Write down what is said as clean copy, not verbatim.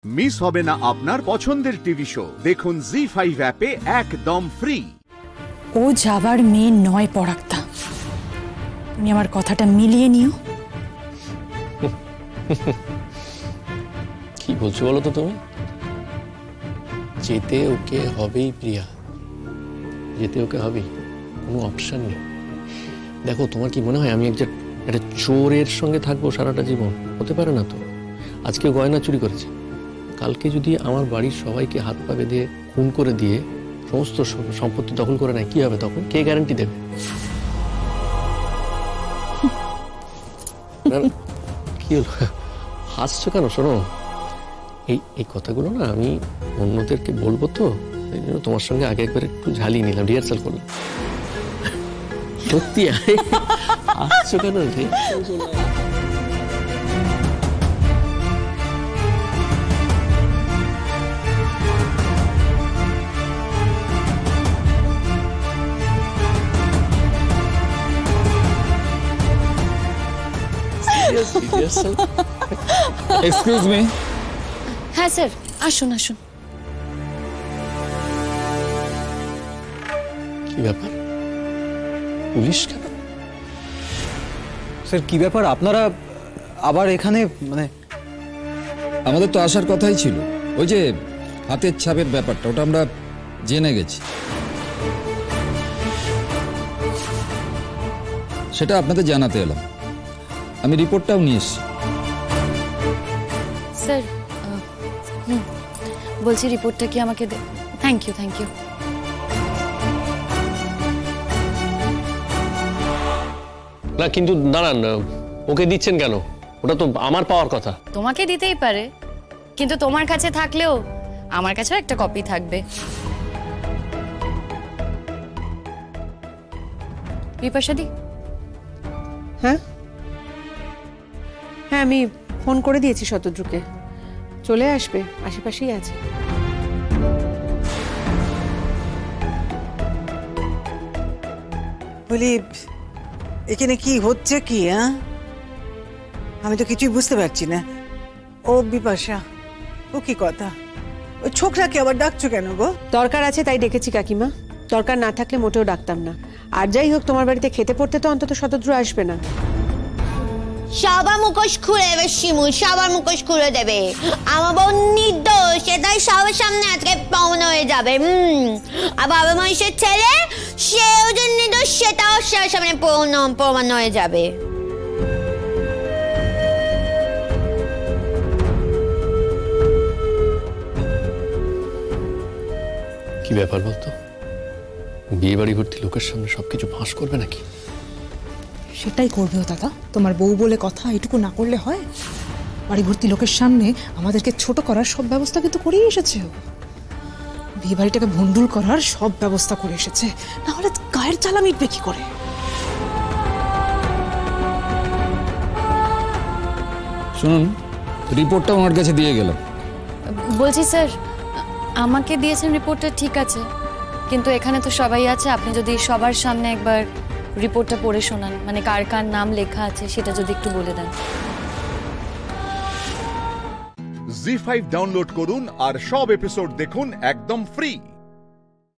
Miss হবে না আপনার পছন্দের টিভি শো। দেখুন জি5 অ্যাপে একদম ফ্রি। ও যাবার মেয়ে নয় পরাক্তা, তুমি আমার কথাটা মিলিয়ে নিও। কি বলছো বলো তো তুমি? যেতে ওকে হবেই প্রিয়া, যেতে ওকে হবেই, কোনো অপশন নেই। দেখো তোমার কি মনে হয় আমি একটা চোরের সঙ্গে থাকবো সারাটা জীবন? হতে পারে না তো। আজকে গয়না চুরি করেছে, কালকে যদি আমার বাড়ির সবাইকে হাত পা বেঁধে খুন করে দিয়ে সমস্ত সম্পত্তি দখল করে নেয়, কি হবে তখন? কে গ্যারান্টি দেবে? কি হলো, হাসছো কেন? শোনো, এই কথাগুলো না আমি অন্যদেরকে বলবো তো, এই জন্য তোমার সঙ্গে আগে একবার একটু ঝালিয়ে নিলাম, রিহার্সাল করলাম। সত্যি হাসছো কেন? Excuse me. হ্যাঁ স্যার, আসুন আসুন। কি ব্যাপার, পুলিশ কেন? স্যার কি ব্যাপার, আপনারা আবার এখানে? মানে আমাদের তো আসার কথাই ছিল, ওই যে হাতের ছাপের ব্যাপারটা, ওটা আমরা জেনে গেছি, সেটা আপনাদের জানাতে এলাম। আমি রিপোর্টটাও নিয়ে এসেছি। স্যার বলছি রিপোর্টটা কি আমাকে দে? Thank you thank you. না কিন্তু দাঁড়ান, ওকে দিচ্ছেন কেন? ওটা তো আমার পাওয়ার কথা। তোমাকে দিতেই পারে, কিন্তু তোমার কাছে থাকলেও আমার কাছেও একটা কপি থাকবে। বিপাশাদি। হ্যাঁ হ্যাঁ, আমি ফোন করে দিয়েছি শতদ্রুকে, চলে আসবে, আশেপাশেই আছে। বলি এখানে কি হচ্ছে কি? হ্যাঁ, আমি তো কিছুই বুঝতে পারছি না। ও বিপাশা, ও কি কথা? ওই ছোকরাকে আবার ডাকছো কেন গো? দরকার আছে তাই ডেকেছি কাকিমা, দরকার না থাকলে মোটেও ডাকতাম না। আর যাই হোক, তোমার বাড়িতে খেতে পড়তে তো অন্তত শতদ্রু আসবে না। সবার মুখোশ খুলে দেবে শিমুল, সবার মুখোশ খুলে দেবে। আমার বোন নির্দোষ, সেটাই সবার সামনে আজকে প্রমাণ হয়ে যাবে। আর বাবা মহিষের ছেলে, সেও যে নির্দোষ সেটাও সবার সামনে প্রমাণ হয়ে যাবে। কি ব্যাপার বলতো, বিয়ে বাড়ি ভর্তি লোকের সামনে সবকিছু ফাঁস করবে নাকি? সেটাই করবে ও দাদা, তোমার বউ বলে কথা, এটুকু না করলে হয়? বাড়ি ভর্তি লোকের সামনে আমাদেরকে ছোট করার সব ব্যবস্থা কিন্তু করেই এসেছে ও। বিয়ে বাড়িটাকে ভণ্ডুল করার সব ব্যবস্থা করে এসেছে, না হলে গায়ের জ্বালা মিটবে কি করে? শুনুন, রিপোর্টটা ওনার কাছে দিয়ে গেলাম। বলছি স্যার, আমাকে দিয়েছেন রিপোর্টটা ঠিক আছে, কিন্তু এখানে তো সবাই আছে, আপনি যদি সবার সামনে একবার রিপোর্টটা পড়ে শোনান, মানে কার কার নাম লেখা আছে সেটা যদি একটু বলে দেন। জি5 ডাউনলোড করুন আর সব এপিসোড দেখুন একদম ফ্রি।